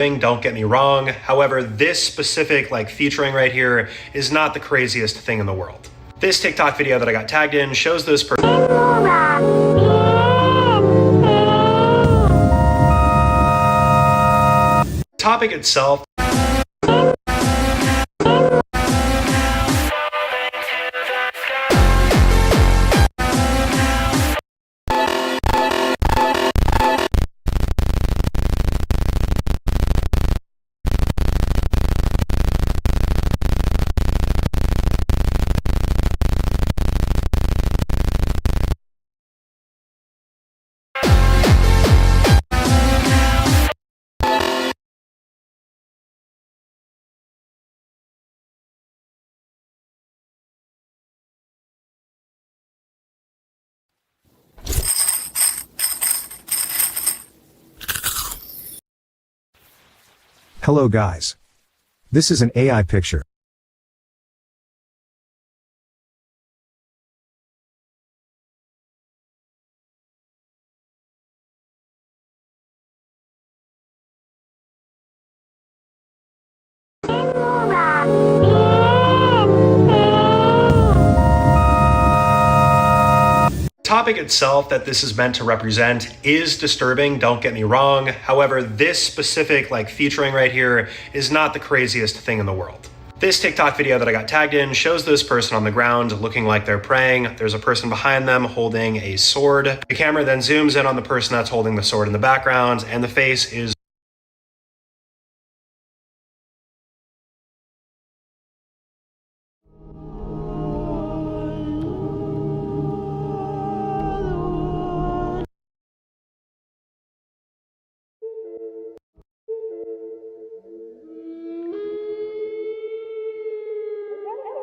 Don't get me wrong. However, this specific featuring right here is not the craziest thing in the world. This TikTok video that I got tagged in shows this person. Topic itself. Hello guys. This is an AI picture. Topic itself that this is meant to represent is disturbing, don't get me wrong. However, this specific featuring right here is not the craziest thing in the world. This TikTok video that I got tagged in shows this person on the ground looking like they're praying. There's a person behind them holding a sword. The camera then zooms in on the person that's holding the sword in the background, and the face is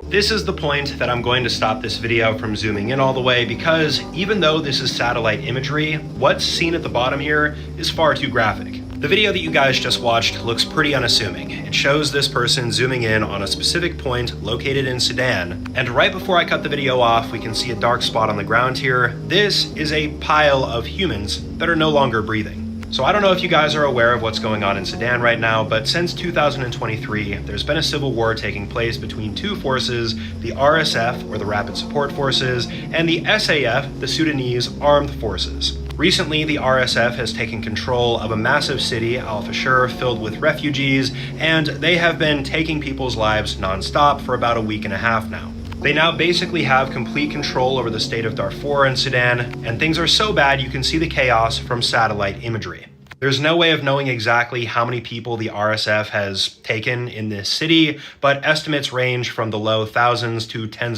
This is the point that I'm going to stop this video from zooming in all the way, because even though this is satellite imagery, what's seen at the bottom here is far too graphic. The video that you guys just watched looks pretty unassuming. It shows this person zooming in on a specific point located in Sudan, and right before I cut the video off, we can see a dark spot on the ground here. This is a pile of humans that are no longer breathing. So I don't know if you guys are aware of what's going on in Sudan right now, but since 2023, there's been a civil war taking place between two forces, the RSF, or the Rapid Support Forces, and the SAF, the Sudanese Armed Forces. Recently, the RSF has taken control of a massive city, Al Fashir, filled with refugees, and they have been taking people's lives non-stop for about a week and a half now. They now basically have complete control over the state of Darfur in Sudan, and things are so bad you can see the chaos from satellite imagery. There's no way of knowing exactly how many people the RSF has taken in this city, but estimates range from the low thousands to tens.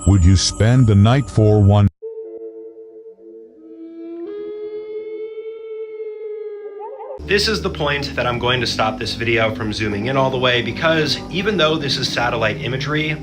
Would you spend the night for one? This is the point that I'm going to stop this video from zooming in all the way, because even though this is satellite imagery,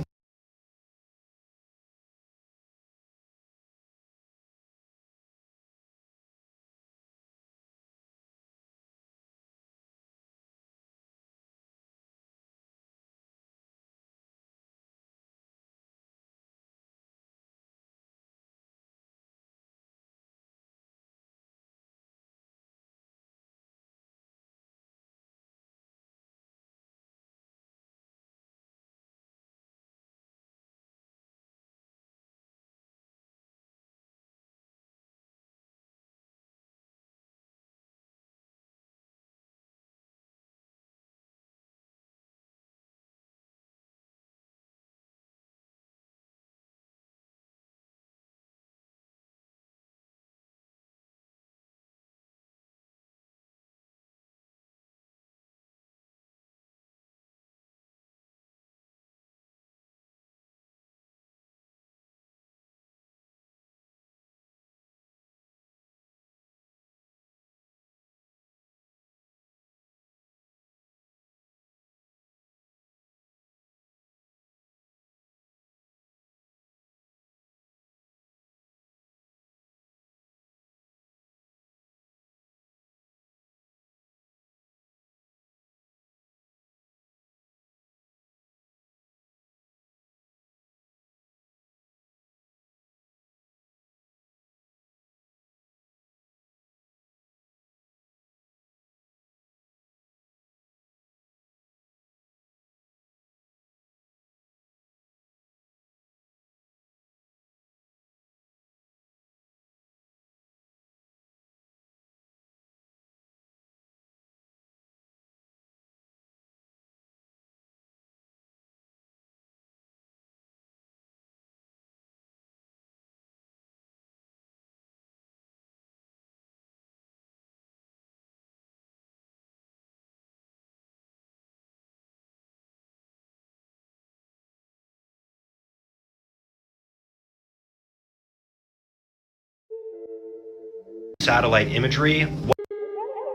satellite imagery.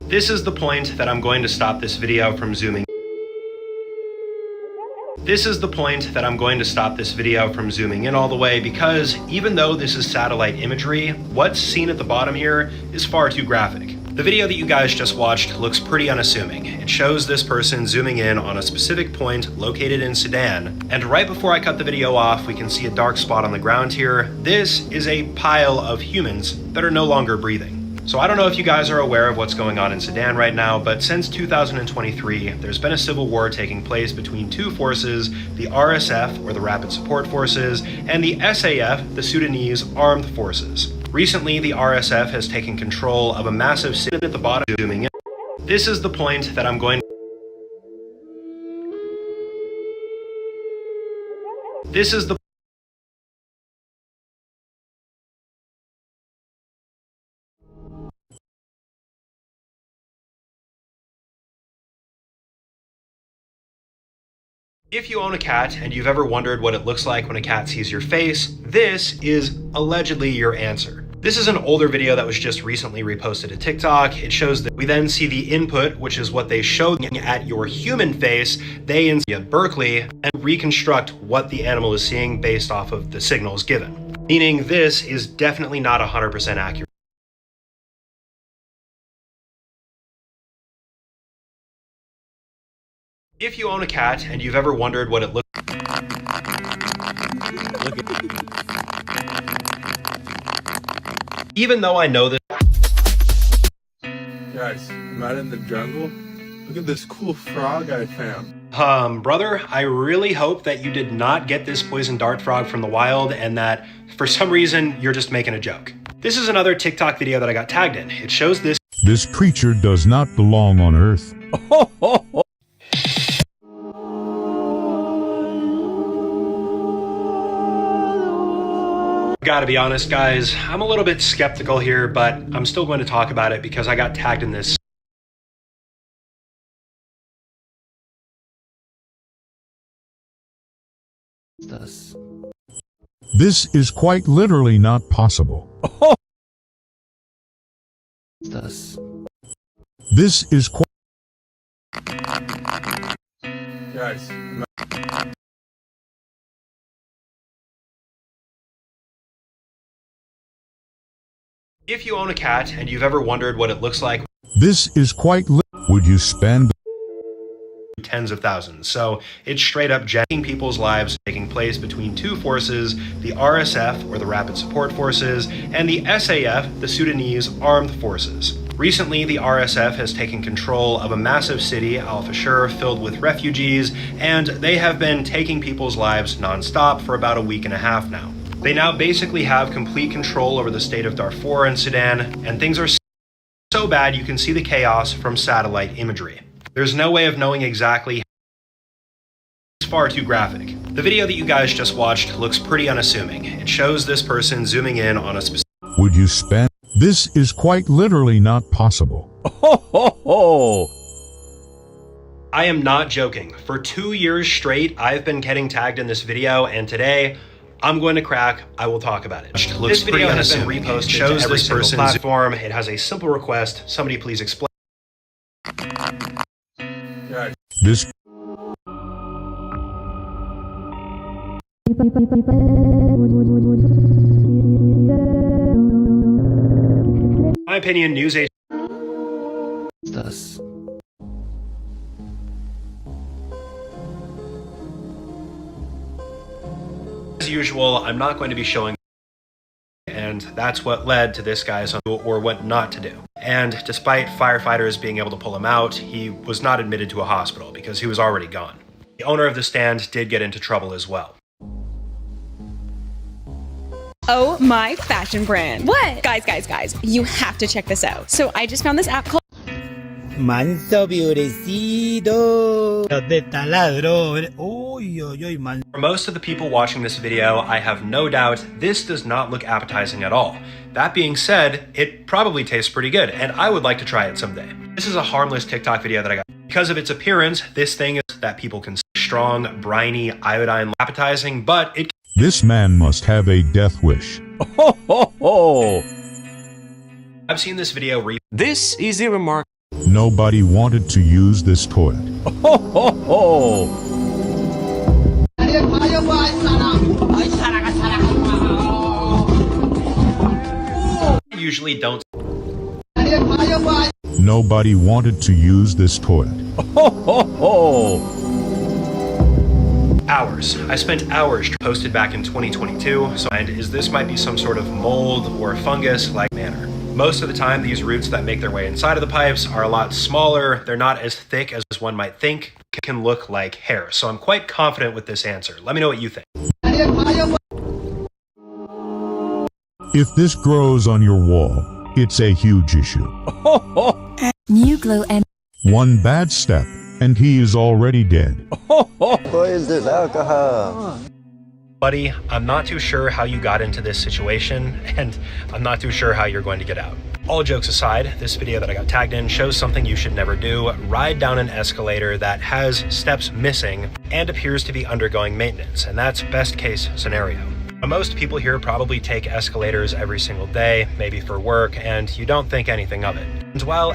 This is the point that I'm going to stop this video from zooming. This is the point that I'm going to stop this video from zooming in all the way because even though this is satellite imagery, what's seen at the bottom here is far too graphic. The video that you guys just watched looks pretty unassuming. It shows this person zooming in on a specific point located in Sudan, and right before I cut the video off, we can see a dark spot on the ground here. This is a pile of humans that are no longer breathing. So I don't know if you guys are aware of what's going on in Sudan right now, but since 2023, there's been a civil war taking place between two forces, the RSF, or the Rapid Support Forces, and the SAF, the Sudanese Armed Forces. Recently, the RSF has taken control of a massive city at the bottom, zooming in. This is the point that I'm going. This is the If you own a cat and you've ever wondered what it looks like when a cat sees your face, this is allegedly your answer. This is an older video that was just recently reposted to TikTok. It shows that we then see the input, which is what they showed at your human face. They at Berkeley and reconstruct what the animal is seeing based off of the signals given. Meaning this is definitely not 100% accurate. If you own a cat and you've ever wondered what it looks even though I know this. Guys, I'm out in the jungle. Look at this cool frog I found. Brother, I really hope that you did not get this poison dart frog from the wild and that for some reason you're just making a joke. This is another TikTok video that I got tagged in. It shows this. This creature does not belong on Earth. Gotta be honest, guys, I'm a little bit skeptical here, but I'm still going to talk about it because I got tagged in this. This is quite literally not possible. This is quite. Guys, If you own a cat and you've ever wondered what it looks like, This is quite would you spend tens of thousands. So it's straight up jetting people's lives taking place between two forces, the RSF, or the Rapid Support Forces, and the SAF, the Sudanese Armed Forces. Recently, the RSF has taken control of a massive city, Al Fashir, filled with refugees, and they have been taking people's lives nonstop for about a week and a half now. They now basically have complete control over the state of Darfur and Sudan, and things are so bad you can see the chaos from satellite imagery. There's no way of knowing exactly. It's far too graphic. The video that you guys just watched looks pretty unassuming. It shows this person zooming in on a specific. would you spend This is quite literally not possible. I am not joking. For 2 years straight, I've been getting tagged in this video, and today I'm going to crack. I will talk about it. This video has been reposted. It shows this person's platform. It has a simple request. Somebody please explain. guys, This In my opinion, news agents. As usual, I'm not going to be showing, and that's what led to this guy's or what not to do. And despite firefighters being able to pull him out, he was not admitted to a hospital because he was already gone. The owner of the stand did get into trouble as well. Oh my fashion brand. What? Guys, you have to check this out. So I just found this app called Manso Biorecido. De taladro. Uy, uy, uy, man. For most of the people watching this video, I have no doubt this does not look appetizing at all. That being said, it probably tastes pretty good, and I would like to try it someday. This is a harmless TikTok video that I got. Because of its appearance, this thing is that people consider strong, briny, iodine appetizing, but it This man must have a death wish. I I've seen this video This is a remark. Nobody wanted to use this toilet. Ho ho ho! usually don't. Nobody wanted to use this toilet. Ho ho ho! Hours. I spent hours posted back in 2022, so and is this might be some sort of mold or fungus-like manner. Most of the time, these roots that make their way inside of the pipes are a lot smaller. They're not as thick as one might think. Can look like hair. So I'm quite confident with this answer. Let me know what you think. If this grows on your wall, it's a huge issue. Ho ho! New Glow and One bad step, and he is already dead. Ho ho! Buddy, I'm not too sure how you got into this situation, and I'm not too sure how you're going to get out. All jokes aside, this video that I got tagged in shows something you should never do: ride down an escalator that has steps missing and appears to be undergoing maintenance, and that's best case scenario. Most people here probably take escalators every single day, maybe for work, and you don't think anything of it. And while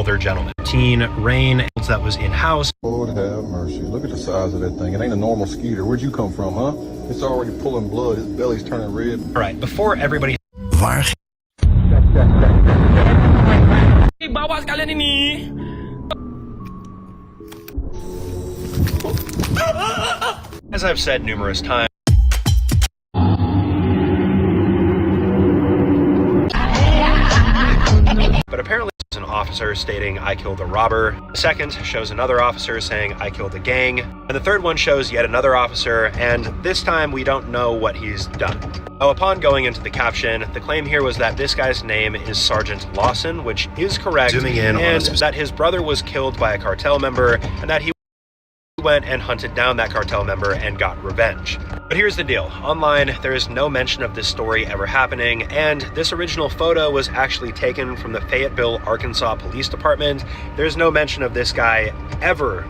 older gentleman, teen rain that was in house. Lord have mercy. Look at the size of that thing. It ain't a normal skeeter. Where'd you come from, huh? It's already pulling blood. His belly's turning red. All right, before everybody. Waar? Bawas kalian ini. As I've said numerous times, but apparently there's an officer stating I killed a robber. The second shows another officer saying I killed a gang. And the third one shows yet another officer, and this time we don't know what he's done. Now, upon going into the caption, the claim here was that this guy's name is Sergeant Lawson, which is correct, Zooming in on and that his brother was killed by a cartel member, and that he went and hunted down that cartel member and got revenge. But here's the deal. Online, there is no mention of this story ever happening, and this original photo was actually taken from the Fayetteville, Arkansas Police Department. There's no mention of this guy ever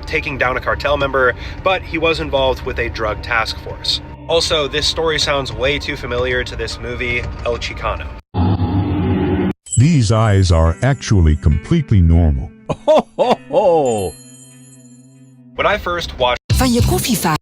taking down a cartel member, but he was involved with a drug task force. Also, this story sounds way too familiar to this movie, El Chicano. These eyes are actually completely normal. Ho ho ho! When I first watched van je koffievaat.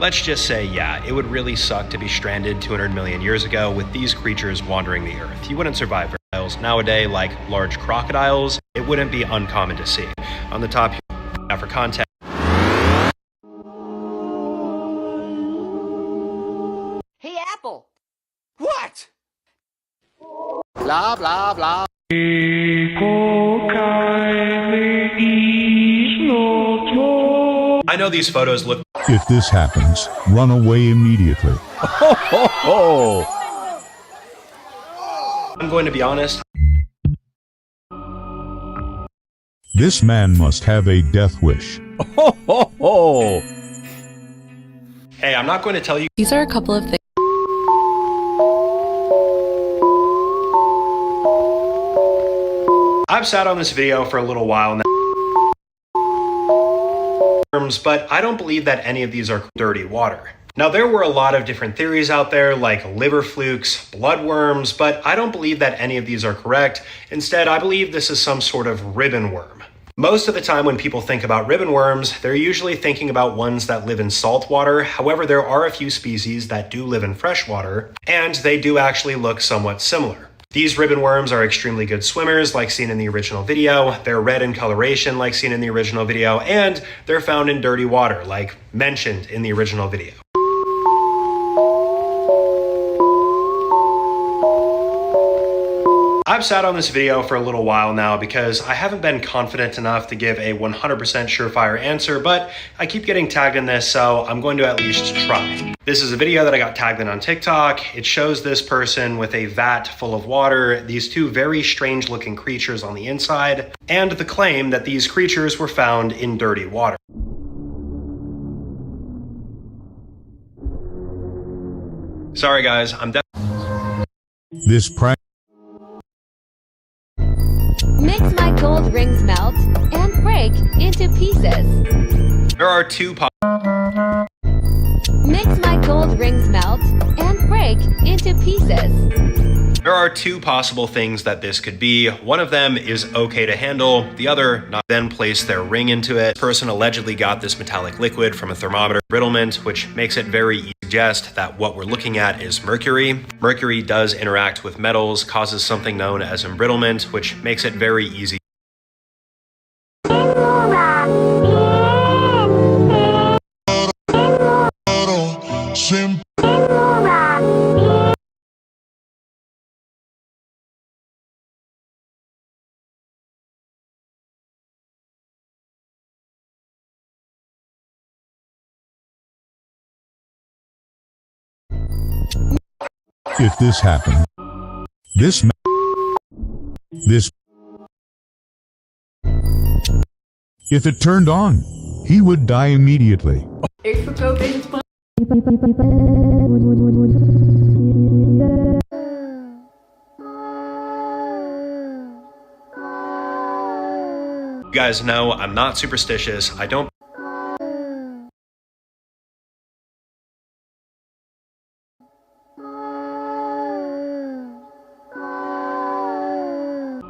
let's just say, yeah, it would really suck to be stranded 200 million years ago with these creatures wandering the earth. You wouldn't survive reptiles nowadays like large crocodiles. It wouldn't be uncommon to see. On the top here, for context. Hey, Apple. What? Blah, blah, blah. I know these photos look. If this happens, run away immediately. Ho, ho, ho. I'm going to be honest. This man must have a death wish. Ho, ho, ho. Hey, I'm not going to tell you. These are a couple of things. I've sat on this video for a little while now, but I don't believe that any of these are dirty water. Now, there were a lot of different theories out there, like liver flukes, bloodworms, but I don't believe that any of these are correct. Instead, I believe this is some sort of ribbon worm. Most of the time when people think about ribbon worms, they're usually thinking about ones that live in salt water. However, there are a few species that do live in fresh water, and they do actually look somewhat similar. These ribbon worms are extremely good swimmers, like seen in the original video. They're red in coloration, like seen in the original video, and they're found in dirty water, like mentioned in the original video. I've sat on this video for a little while now because I haven't been confident enough to give a 100% surefire answer, but I keep getting tagged in this, so I'm going to at least try. This is a video that I got tagged in on TikTok. It shows this person with a vat full of water, these two very strange looking creatures on the inside, and the claim that these creatures were found in dirty water. Sorry guys, This prank Makes my gold rings melt and break into pieces. there are two Makes my gold rings melt and break into pieces. There are two possible things that this could be. One of them is okay to handle, the other not. Then place their ring into it. The person allegedly got this metallic liquid from a thermometer brittlement, which makes it very easy to suggest that what we're looking at is mercury. Mercury does interact with metals, causes something known as embrittlement, which makes it very easy. If this happened, this if it turned on, he would die immediately. You guys know I'm not superstitious. I don't.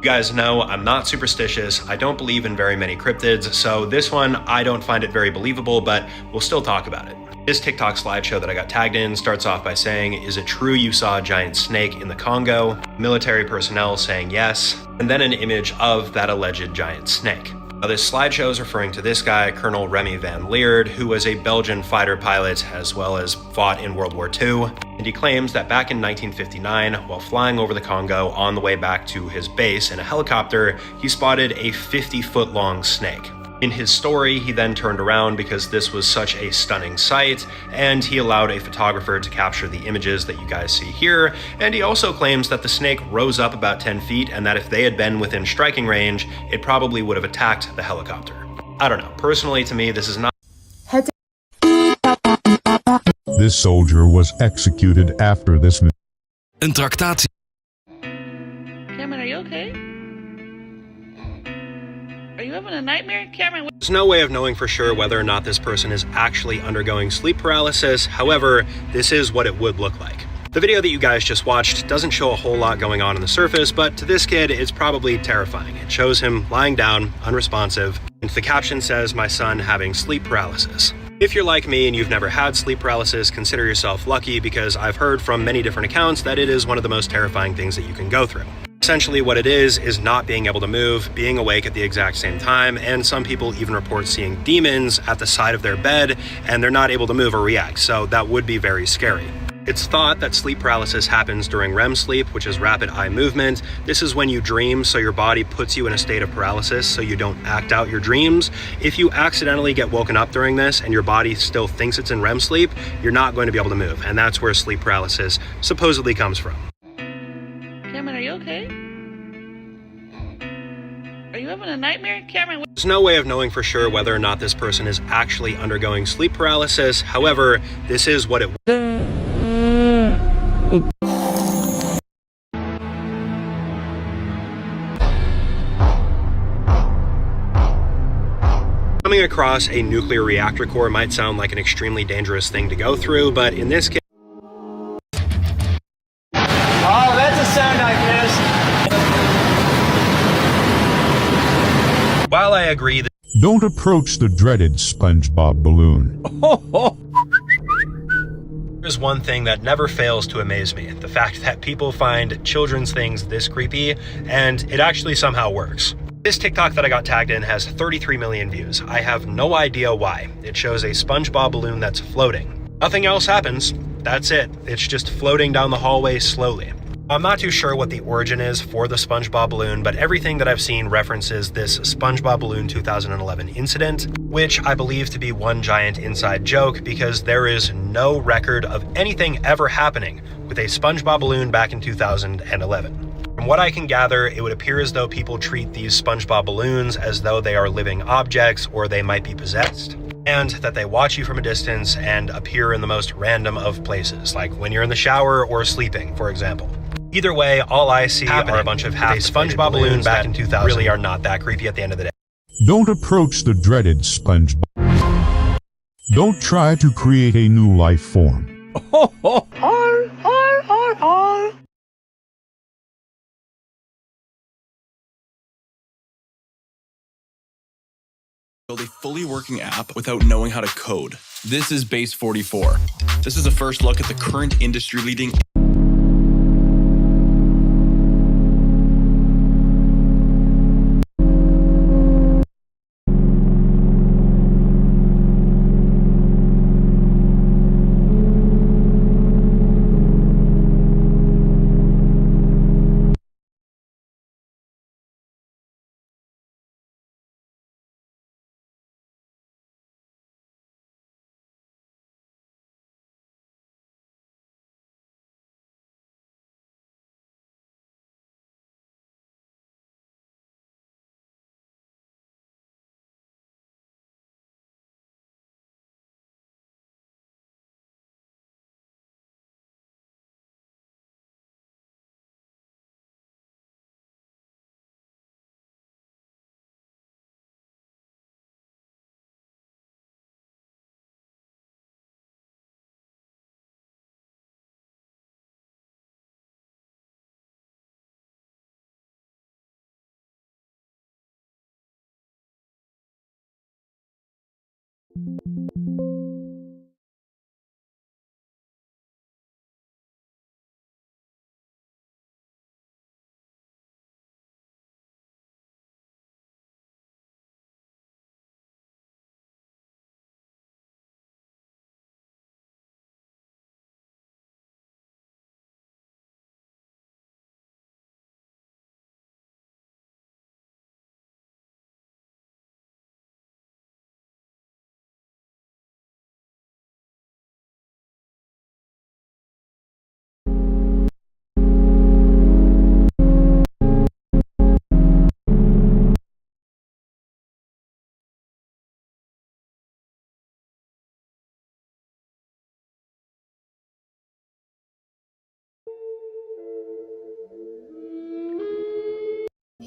You guys know I'm not superstitious. I don't believe in very many cryptids, so this one I don't find it very believable, but we'll still talk about it. This TikTok slideshow that I got tagged in starts off by saying, "Is it true you saw a giant snake in the Congo?" Military personnel saying yes, and then an image of that alleged giant snake. Now, this slideshow is referring to this guy, Colonel Remy van Leerd, who was a Belgian fighter pilot as well as fought in World War II. And he claims that back in 1959, while flying over the Congo on the way back to his base in a helicopter, he spotted a 50-foot long snake. In his story, he then turned around because this was such a stunning sight, and he allowed a photographer to capture the images that you guys see here, and he also claims that the snake rose up about 10 feet and that if they had been within striking range, it probably would have attacked the helicopter. I don't know, personally to me this is not. This soldier was executed after this. Een tractatie. Cameron, are you okay? Are you having a nightmare, Cameron? There's no way of knowing for sure whether or not this person is actually undergoing sleep paralysis. However, this is what it would look like. The video that you guys just watched doesn't show a whole lot going on the surface, but to this kid, it's probably terrifying. It shows him lying down, unresponsive, and the caption says, "My son having sleep paralysis." If you're like me and you've never had sleep paralysis, consider yourself lucky because I've heard from many different accounts that it is one of the most terrifying things that you can go through. Essentially what it is not being able to move, being awake at the exact same time, and some people even report seeing demons at the side of their bed and they're not able to move or react, so that would be very scary. It's thought that sleep paralysis happens during REM sleep, which is rapid eye movement. This is when you dream, so your body puts you in a state of paralysis so you don't act out your dreams. If you accidentally get woken up during this and your body still thinks it's in REM sleep, you're not going to be able to move, and that's where sleep paralysis supposedly comes from. Cameron, are you okay? Are you having a nightmare, Cameron? There's no way of knowing for sure whether or not this person is actually undergoing sleep paralysis. However, this is what it Coming across a nuclear reactor core might sound like an extremely dangerous thing to go through, but in this case, Oh, that's a sound I missed. while I agree that Don't approach the dreaded SpongeBob balloon. there's one thing that never fails to amaze me, the fact that people find children's things this creepy, and it actually somehow works. This TikTok that I got tagged in has 33 million views. I have no idea why. It shows a SpongeBob balloon that's floating. Nothing else happens. That's it. It's just floating down the hallway slowly. I'm not too sure what the origin is for the SpongeBob balloon, but everything that I've seen references this SpongeBob balloon 2011 incident, which I believe to be one giant inside joke because there is no record of anything ever happening with a SpongeBob balloon back in 2011. From From what I can gather, it would appear as though people treat these SpongeBob balloons as though they are living objects or they might be possessed, and that they watch you from a distance and appear in the most random of places, like when you're in the shower or sleeping, for example. Either way, all I see are a bunch of half SpongeBob balloons back in 2000 really are not that creepy at the end of the day. Don't approach the dreaded SpongeBob. Don't try to create a new life form. Ho, ho. Build a fully working app without knowing how to code. This is Base 44. This is a first look at the current industry-leading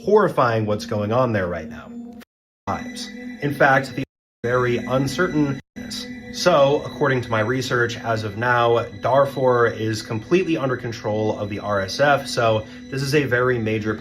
Horrifying what's going on there right now. Lives. In fact, the very uncertain. So, according to my research, as of now, Darfur is completely under control of the RSF, so this is a very major.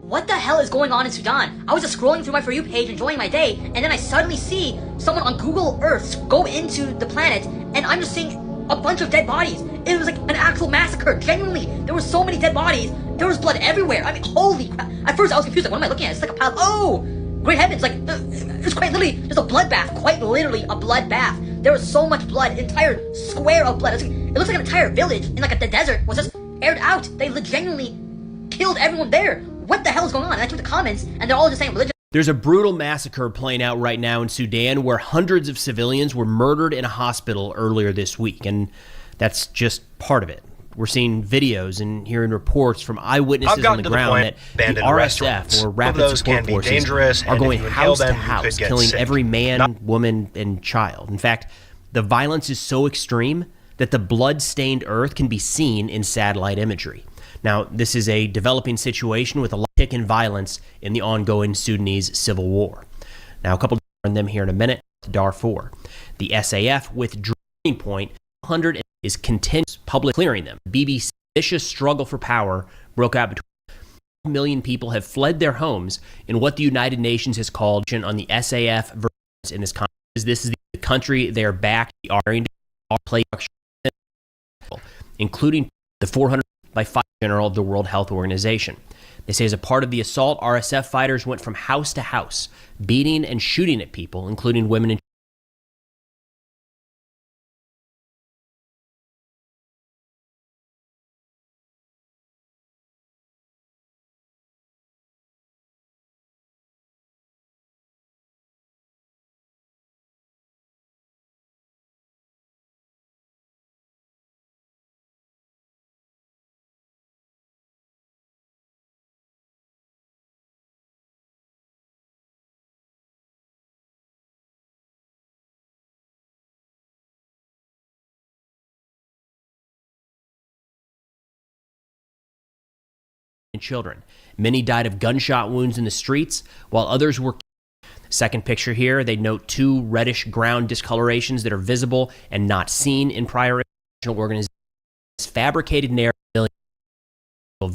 What the hell is going on in Sudan? I was just scrolling through my For You page, enjoying my day, and then I suddenly see someone on Google Earth go into the planet, and I'm just seeing a bunch of dead bodies. It was like an actual massacre. Genuinely, there were so many dead bodies. There was blood everywhere. I mean, holy crap. At first I was confused, like, what am I looking at? It's like a pile. Oh, great heavens. Like, it's quite literally just a bloodbath. Quite literally a bloodbath. There was so much blood, an entire square of blood. It looks like an entire village in like the desert was just aired out. They genuinely killed everyone there. What the hell is going on? And I took the comments, and they're all just saying religion. There's a brutal massacre playing out right now in Sudan where hundreds of civilians were murdered in a hospital earlier this week, and that's just part of it. We're seeing videos and hearing reports from eyewitnesses on the ground that the RSF, or Rapid Support Forces, are going house to house, killing every man, woman, and child. In fact, the violence is so extreme that the blood-stained earth can be seen in satellite imagery. Now, this is a developing situation with a uptick in violence in the ongoing Sudanese civil war. Now, a couple on them here in a minute. Darfur. The SAF withdrawing point 100 is continuous public clearing them. BBC's vicious struggle for power broke out between 1 million people have fled their homes in what the United Nations has called on the SAF in this country. This is the country they are backed, the Aryan play, including the 400 by 5 general of the World Health Organization. They say as a part of the assault, RSF fighters went from house to house, beating and shooting at people, including women and children. Many died of gunshot wounds in the streets, while others were. Second picture here, they note 2 reddish ground discolorations that are visible and not seen in prior international organizations. Fabricated narrative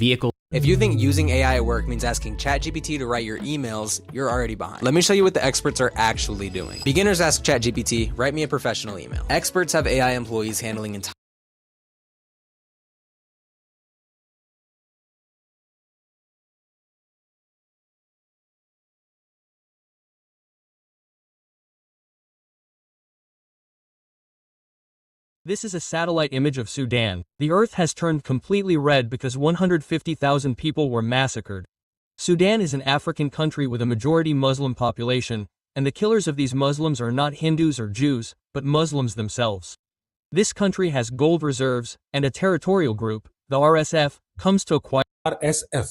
vehicle. If you think using AI at work means asking ChatGPT to write your emails, you're already behind. Let me show you what the experts are actually doing. Beginners ask ChatGPT, write me a professional email. Experts have AI employees handling entire. This is a satellite image of Sudan. The earth has turned completely red because 150,000 people were massacred. Sudan is an African country with a majority Muslim population, and the killers of these Muslims are not Hindus or Jews, but Muslims themselves. This country has gold reserves, and a territorial group, the RSF, comes to acquire. RSF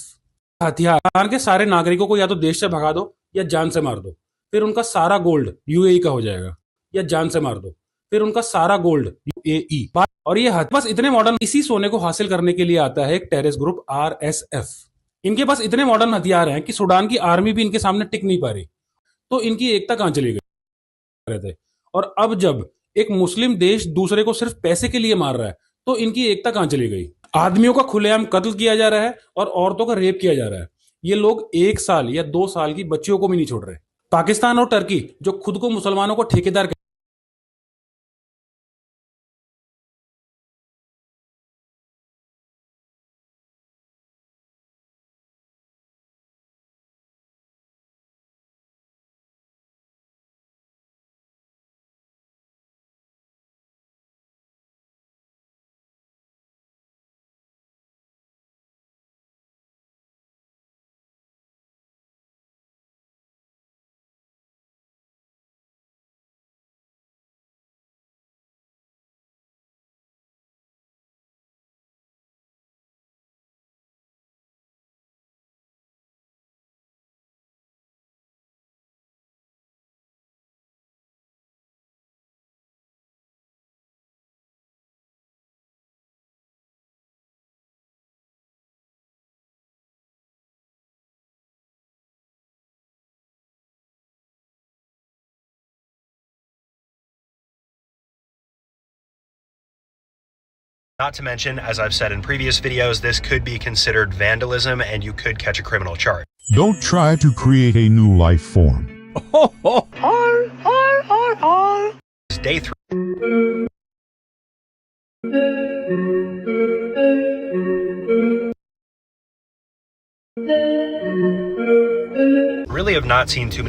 हथियार के सारे नागरिकों को या तो देश से भगा दो या जान से मार दो, फिर उनका सारा गोल्ड यूएई का हो जाएगा, या जान से मार दो, फिर उनका सारा गोल्ड यूएई। और ये बस इतने मॉडर्न इसी सोने को हासिल करने के लिए आता है एक टेररिस्ट ग्रुप आरएसएफ। इनके पास इतने मॉडर्न हथियार हैं कि सूडान की आर्मी भी इनके सामने टिक नहीं पा रही। तो इनकी एकता कहां चली गई? और अब जब एक मुस्लिम देश दूसरे को सिर्फ पैसे के लिए मार रहा है, तो इनकी एकता कहां चली गई? आदमियों का खुलेआम कत्ल किया जा रहा है और औरतों का रेप किया जा रहा है। ये लोग 1 साल या 2 साल की बच्चियों को भी नहीं छोड़ रहे। पाकिस्तान और टर्की जो खुद को मुसलमानों को ठेकेदार Not to mention, as I've said in previous videos, this could be considered vandalism and you could catch a criminal charge. Don't try to create a new life form. It's day 3. Really have not seen too many